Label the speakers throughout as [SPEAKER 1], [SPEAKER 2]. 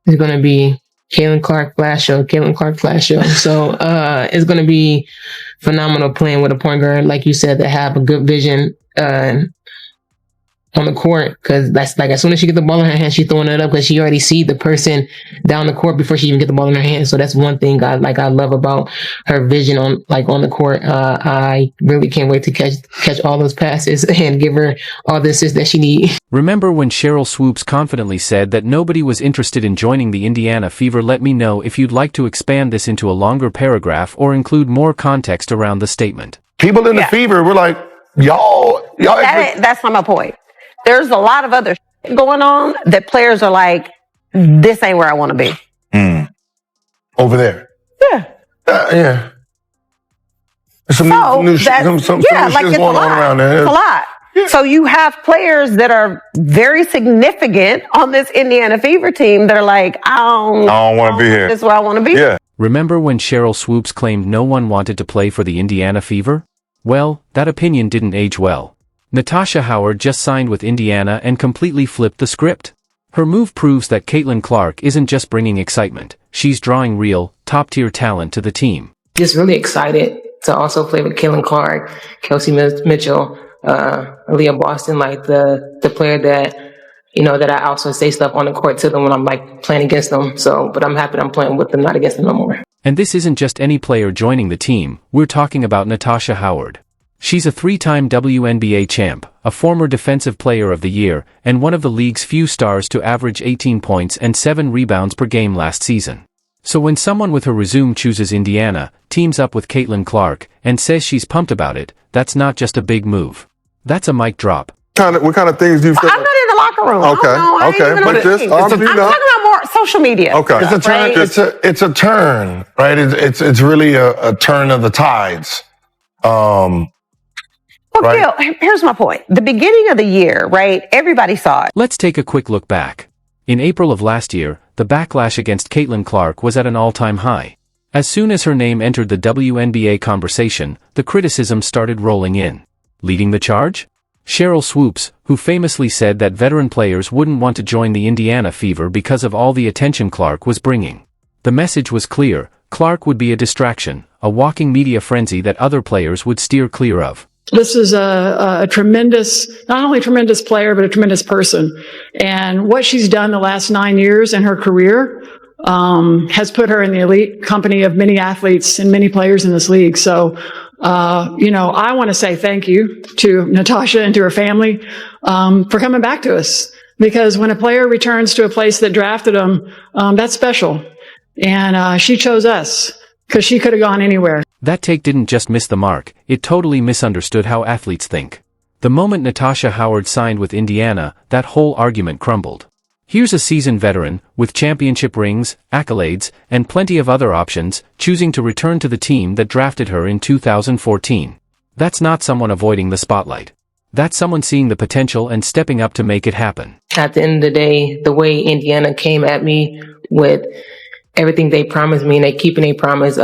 [SPEAKER 1] It's going to be Caitlin Clark Flash Show. So it's going to be phenomenal playing with a point guard, like you said, that have a good vision on the court, because that's like as soon as she get the ball in her hand, she's throwing it up because she already see the person down the court before she even get the ball in her hand. So that's one thing I love about her vision on the court. I really can't wait to catch all those passes and give her all the assists that she needs.
[SPEAKER 2] Remember when Sheryl Swoopes confidently said that nobody was interested in joining the Indiana Fever? Let me know if you'd like to expand this into a longer paragraph or include more context around the statement.
[SPEAKER 3] People in the Fever were like,
[SPEAKER 4] that's not my point. There's a lot of other shit going on that players are like, this ain't where I want to be.
[SPEAKER 3] Over there.
[SPEAKER 4] Yeah.
[SPEAKER 3] Yeah. Some new shit going on around there.
[SPEAKER 4] It's a lot. Yeah. So you have players that are very significant on this Indiana Fever team that are like, I don't want to be here. This is where I want to be.
[SPEAKER 3] Yeah.
[SPEAKER 2] Remember when Sheryl Swoopes claimed no one wanted to play for the Indiana Fever? Well, that opinion didn't age well. Natasha Howard just signed with Indiana and completely flipped the script. Her move proves that Caitlin Clark isn't just bringing excitement, she's drawing real, top-tier talent to the team.
[SPEAKER 1] Just really excited to also play with Caitlin Clark, Kelsey Mitchell, Aaliyah Boston, like the player that, that I also say stuff on the court to them when I'm like playing against them. So, but I'm happy that I'm playing with them, not against them no more.
[SPEAKER 2] And this isn't just any player joining the team, we're talking about Natasha Howard. She's a 3-time WNBA champ, a former Defensive Player of the Year, and one of the league's few stars to average 18 points and 7 rebounds per game last season. So when someone with her resume chooses Indiana, teams up with Caitlin Clark, and says she's pumped about it, that's not just a big move. That's a mic drop.
[SPEAKER 3] What kind of things do you feel?
[SPEAKER 4] I'm not in the locker room.
[SPEAKER 3] Okay. But
[SPEAKER 4] I'm talking about more social media.
[SPEAKER 3] Okay. It's a turn. Right? It's a turn, right? It's really a turn of the tides.
[SPEAKER 4] Well, right. Gil, here's my point. The beginning of the year, right? Everybody saw it.
[SPEAKER 2] Let's take a quick look back. In April of last year, the backlash against Caitlin Clark was at an all-time high. As soon as her name entered the WNBA conversation, the criticism started rolling in. Leading the charge? Sheryl Swoopes, who famously said that veteran players wouldn't want to join the Indiana Fever because of all the attention Clark was bringing. The message was clear: Clark would be a distraction, a walking media frenzy that other players would steer clear of.
[SPEAKER 5] This is a tremendous, not only a tremendous player, but a tremendous person. And what she's done the last 9 years in her career has put her in the elite company of many athletes and many players in this league. So, I want to say thank you to Natasha and to her family for coming back to us. Because when a player returns to a place that drafted them, that's special. And she chose us because she could have gone anywhere.
[SPEAKER 2] That take didn't just miss the mark, it totally misunderstood how athletes think. The moment Natasha Howard signed with Indiana, that whole argument crumbled. Here's a seasoned veteran, with championship rings, accolades, and plenty of other options, choosing to return to the team that drafted her in 2014. That's not someone avoiding the spotlight. That's someone seeing the potential and stepping up to make it happen.
[SPEAKER 1] At the end of the day, the way Indiana came at me with everything they promised me and they keeping their promise,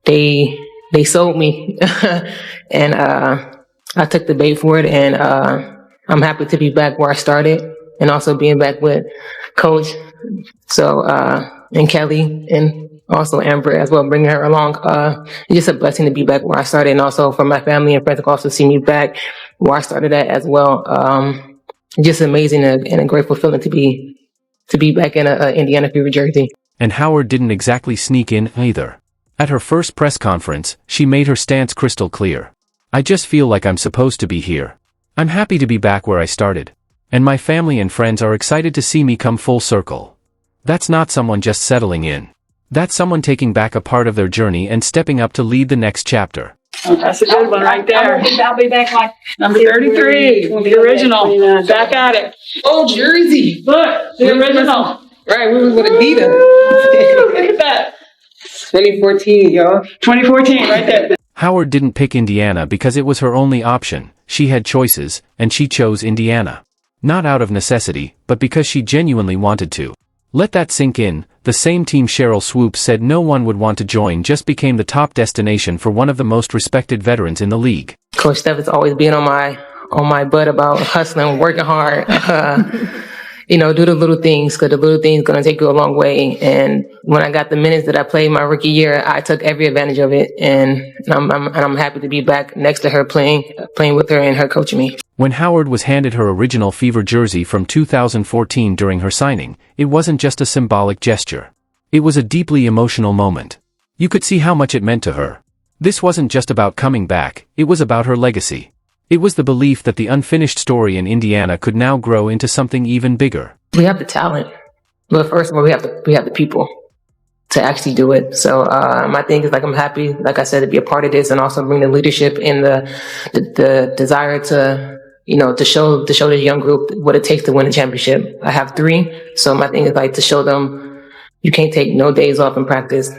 [SPEAKER 1] they sold me and I took the bait for it, and I'm happy to be back where I started and also being back with Coach and Kelly and also Amber as well, bringing her along. It's just a blessing to be back where I started, and also for my family and friends to also see me back where I started at as well. Just amazing and a grateful feeling to be back in a Indiana Fever jersey.
[SPEAKER 2] And Howard didn't exactly sneak in either. At her first press conference, she made her stance crystal clear. I just feel like I'm supposed to be here. I'm happy to be back where I started. And my family and friends are excited to see me come full circle. That's not someone just settling in. That's someone taking back a part of their journey and stepping up to lead the next chapter.
[SPEAKER 5] Oh, that's a good one right there. I'll be back like number 33, the original. Back at it.
[SPEAKER 1] Oh, Jersey.
[SPEAKER 5] Look, the original.
[SPEAKER 1] Right, we was with Adidas.
[SPEAKER 5] Look at that.
[SPEAKER 1] 2014, y'all.
[SPEAKER 5] 2014, right there.
[SPEAKER 2] Howard didn't pick Indiana because it was her only option. She had choices, and she chose Indiana. Not out of necessity, but because she genuinely wanted to. Let that sink in. The same team Sheryl Swoopes said no one would want to join just became the top destination for one of the most respected veterans in the league.
[SPEAKER 1] Coach Steph has always been on my butt about hustling, working hard. do the little things, because the little things going to take you a long way. And when I got the minutes that I played my rookie year, I took every advantage of it. And I'm happy to be back next to her, playing with her and her coaching me.
[SPEAKER 2] When Howard was handed her original Fever jersey from 2014 during her signing, it wasn't just a symbolic gesture. It was a deeply emotional moment. You could see how much it meant to her. This wasn't just about coming back, it was about her legacy. It was the belief that the unfinished story in Indiana could now grow into something even bigger.
[SPEAKER 1] We have the talent. But first of all, we have the people to actually do it. So my thing is, like, I'm happy, like I said, to be a part of this and also bring the leadership and the desire to, to show this young group what it takes to win a championship. I have 3. So my thing is, like, to show them you can't take no days off in practice.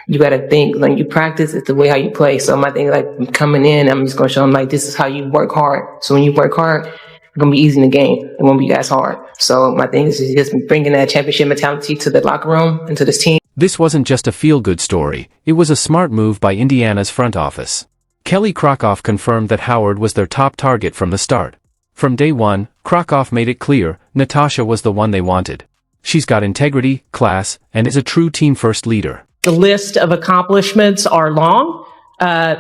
[SPEAKER 1] You got to think, like, you practice, it's the way how you play. So my thing is, like, coming in, I'm just going to show them, like, this is how you work hard. So when you work hard, it's going to be easy in the game. It won't be as hard. So my thing is just bringing that championship mentality to the locker room and to this team.
[SPEAKER 2] This wasn't just a feel-good story. It was a smart move by Indiana's front office. Kelly Krakoff confirmed that Howard was their top target from the start. From day one, Krakoff made it clear Natasha was the one they wanted. She's got integrity, class, and is a true team-first leader.
[SPEAKER 6] The list of accomplishments are long.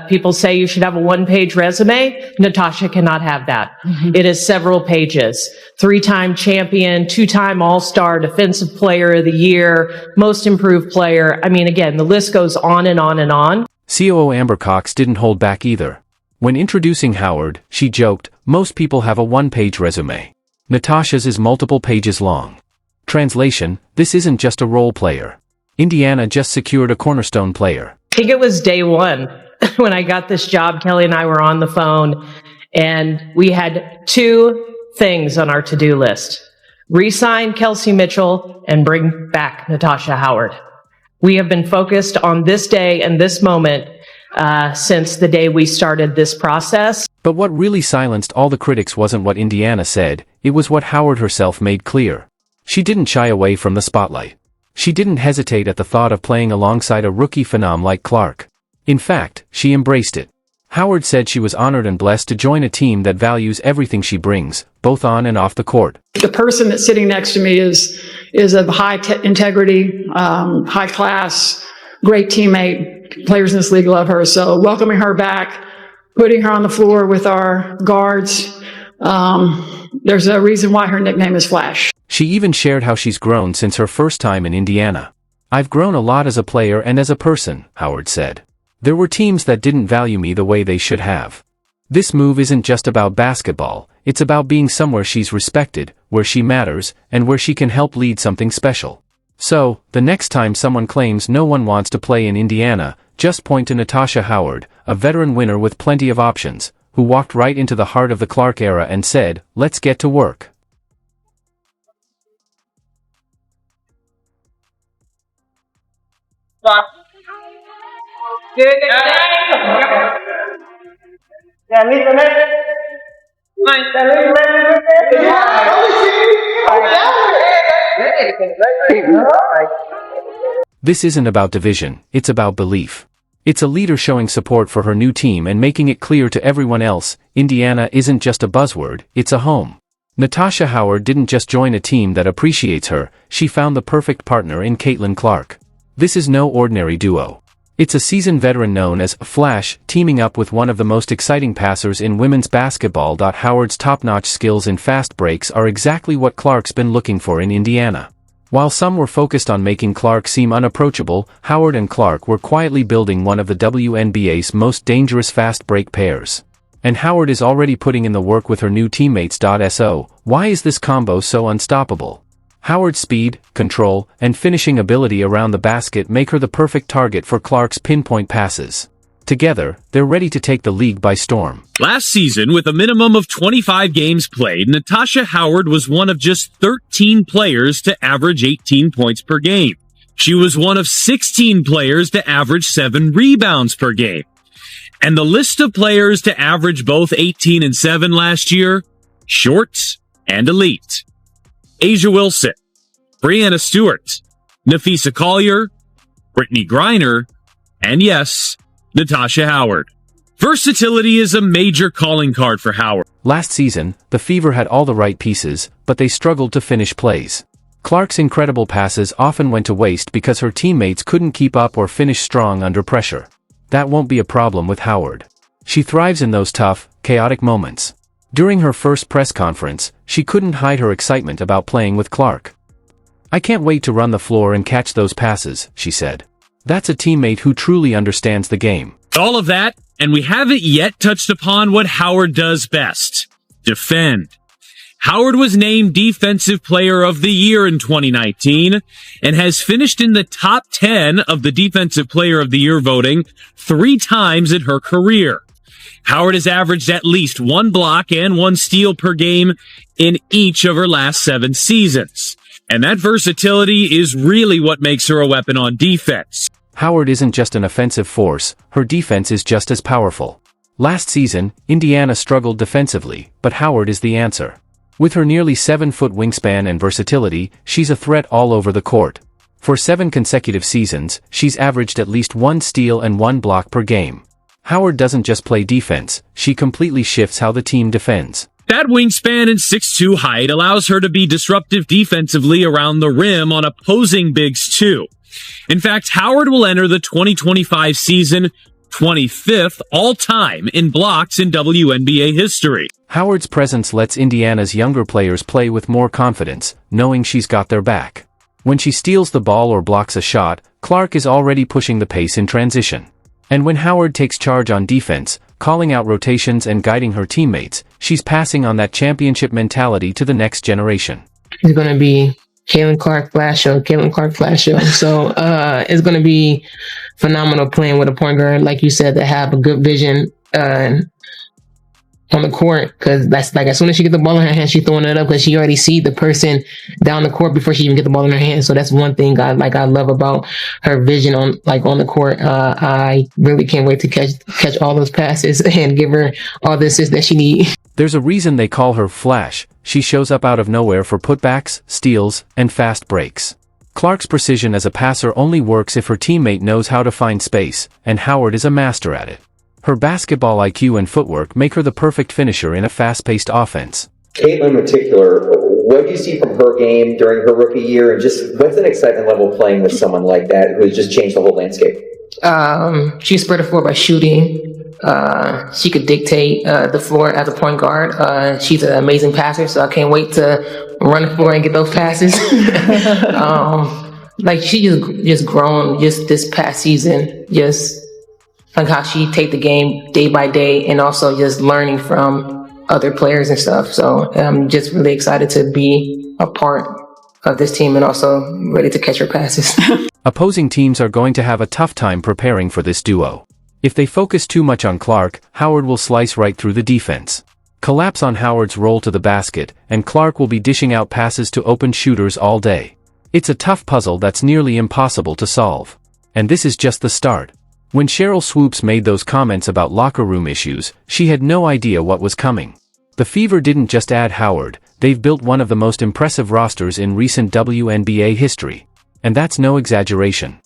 [SPEAKER 6] People say you should have a one-page resume. Natasha cannot have that. It is several pages. 3-time champion, 2-time All-Star, Defensive Player of the Year, Most Improved Player. I mean, again, the list goes on and on and on.
[SPEAKER 2] COO Amber Cox didn't hold back either. When introducing Howard, she joked, most people have a one-page resume. Natasha's is multiple pages long. Translation, this isn't just a role player. Indiana just secured a cornerstone player.
[SPEAKER 6] I think it was day one when I got this job. Kelly and I were on the phone, and we had 2 things on our to-do list. Re-sign Kelsey Mitchell and bring back Natasha Howard. We have been focused on this day and this moment since the day we started this process.
[SPEAKER 2] But what really silenced all the critics wasn't what Indiana said, it was what Howard herself made clear. She didn't shy away from the spotlight. She didn't hesitate at the thought of playing alongside a rookie phenom like Clark. In fact, she embraced it. Howard said she was honored and blessed to join a team that values everything she brings, both on and off the court.
[SPEAKER 5] The person that's sitting next to me is of high integrity, high class, great teammate. Players in this league love her. So welcoming her back, putting her on the floor with our guards, there's a reason why her nickname is Flash.
[SPEAKER 2] She even shared how she's grown since her first time in Indiana. I've grown a lot as a player and as a person, Howard said. There were teams that didn't value me the way they should have. This move isn't just about basketball, it's about being somewhere she's respected, where she matters, and where she can help lead something special. So, the next time someone claims no one wants to play in Indiana, just point to Natasha Howard, a veteran winner with plenty of options, who walked right into the heart of the Clark era and said, let's get to work. This isn't about division, it's about belief. It's a leader showing support for her new team and making it clear to everyone else, Indiana isn't just a buzzword, it's a home. Natasha Howard didn't just join a team that appreciates her, she found the perfect partner in Caitlin Clark. This is no ordinary duo. It's a seasoned veteran known as Flash, teaming up with one of the most exciting passers in women's basketball. Howard's top-notch skills in fast breaks are exactly what Clark's been looking for in Indiana. While some were focused on making Clark seem unapproachable, Howard and Clark were quietly building one of the WNBA's most dangerous fast break pairs. And Howard is already putting in the work with her new teammates. So, why is this combo so unstoppable? Howard's speed, control, and finishing ability around the basket make her the perfect target for Clark's pinpoint passes. Together, they're ready to take the league by storm.
[SPEAKER 7] Last season, with a minimum of 25 games played, Natasha Howard was one of just 13 players to average 18 points per game. She was one of 16 players to average 7 rebounds per game. And the list of players to average both 18 and 7 last year, short and elite. Asia Wilson, Brianna Stewart, Nafisa Collier, Brittany Griner, and yes, Natasha Howard. Versatility is a major calling card for Howard.
[SPEAKER 2] Last season, the Fever had all the right pieces, but they struggled to finish plays. Clark's incredible passes often went to waste because her teammates couldn't keep up or finish strong under pressure. That won't be a problem with Howard. She thrives in those tough, chaotic moments. During her first press conference, she couldn't hide her excitement about playing with Clark. "I can't wait to run the floor and catch those passes," she said. That's a teammate who truly understands the game.
[SPEAKER 7] All of that, and we haven't yet touched upon what Howard does best: defend. Howard was named Defensive Player of the Year in 2019 and has finished in the top 10 of the Defensive Player of the Year voting 3 times in her career. Howard has averaged at least 1 block and 1 steal per game in each of her last 7 seasons. And that versatility is really what makes her a weapon on defense.
[SPEAKER 2] Howard isn't just an offensive force, her defense is just as powerful. Last season, Indiana struggled defensively, but Howard is the answer. With her nearly 7-foot wingspan and versatility, she's a threat all over the court. For 7 consecutive seasons, she's averaged at least 1 steal and 1 block per game. Howard doesn't just play defense, she completely shifts how the team defends.
[SPEAKER 7] That wingspan and 6'2" height allows her to be disruptive defensively around the rim on opposing bigs too. In fact, Howard will enter the 2025 season 25th all-time in blocks in WNBA history.
[SPEAKER 2] Howard's presence lets Indiana's younger players play with more confidence, knowing she's got their back. When she steals the ball or blocks a shot, Clark is already pushing the pace in transition. And when Howard takes charge on defense, calling out rotations and guiding her teammates, she's passing on that championship mentality to the next generation.
[SPEAKER 1] It's going to be Caitlin Clark Flash Show. So it's going to be phenomenal playing with a point guard, like you said, that have a good vision on the court, because that's like as soon as she gets the ball in her hand, she's throwing it up because she already see the person down the court before she even get the ball in her hand. So that's one thing I love about her vision on the court. I really can't wait to catch all those passes and give her all the assists that she needs.
[SPEAKER 2] There's a reason they call her Flash. She shows up out of nowhere for putbacks, steals, and fast breaks. Clark's precision as a passer only works if her teammate knows how to find space, and Howard is a master at it. Her basketball IQ and footwork make her the perfect finisher in a fast-paced offense.
[SPEAKER 8] Caitlin in particular, what do you see from her game during her rookie year, and just what's an excitement level playing with someone like that who has just changed the whole landscape?
[SPEAKER 1] She spread the floor by shooting. She could dictate the floor as a point guard. She's an amazing passer, so I can't wait to run the floor and get those passes. Like she just grown just this past season, just like how she take the game day by day and also just learning from other players and stuff. So I'm just really excited to be a part of this team and also ready to catch her passes.
[SPEAKER 2] Opposing teams are going to have a tough time preparing for this duo. If they focus too much on Clark, Howard will slice right through the defense. Collapse on Howard's roll to the basket, and Clark will be dishing out passes to open shooters all day. It's a tough puzzle that's nearly impossible to solve. And this is just the start. When Cheryl Swoops made those comments about locker room issues, she had no idea what was coming. The Fever didn't just add Howard, they've built one of the most impressive rosters in recent WNBA history. And that's no exaggeration.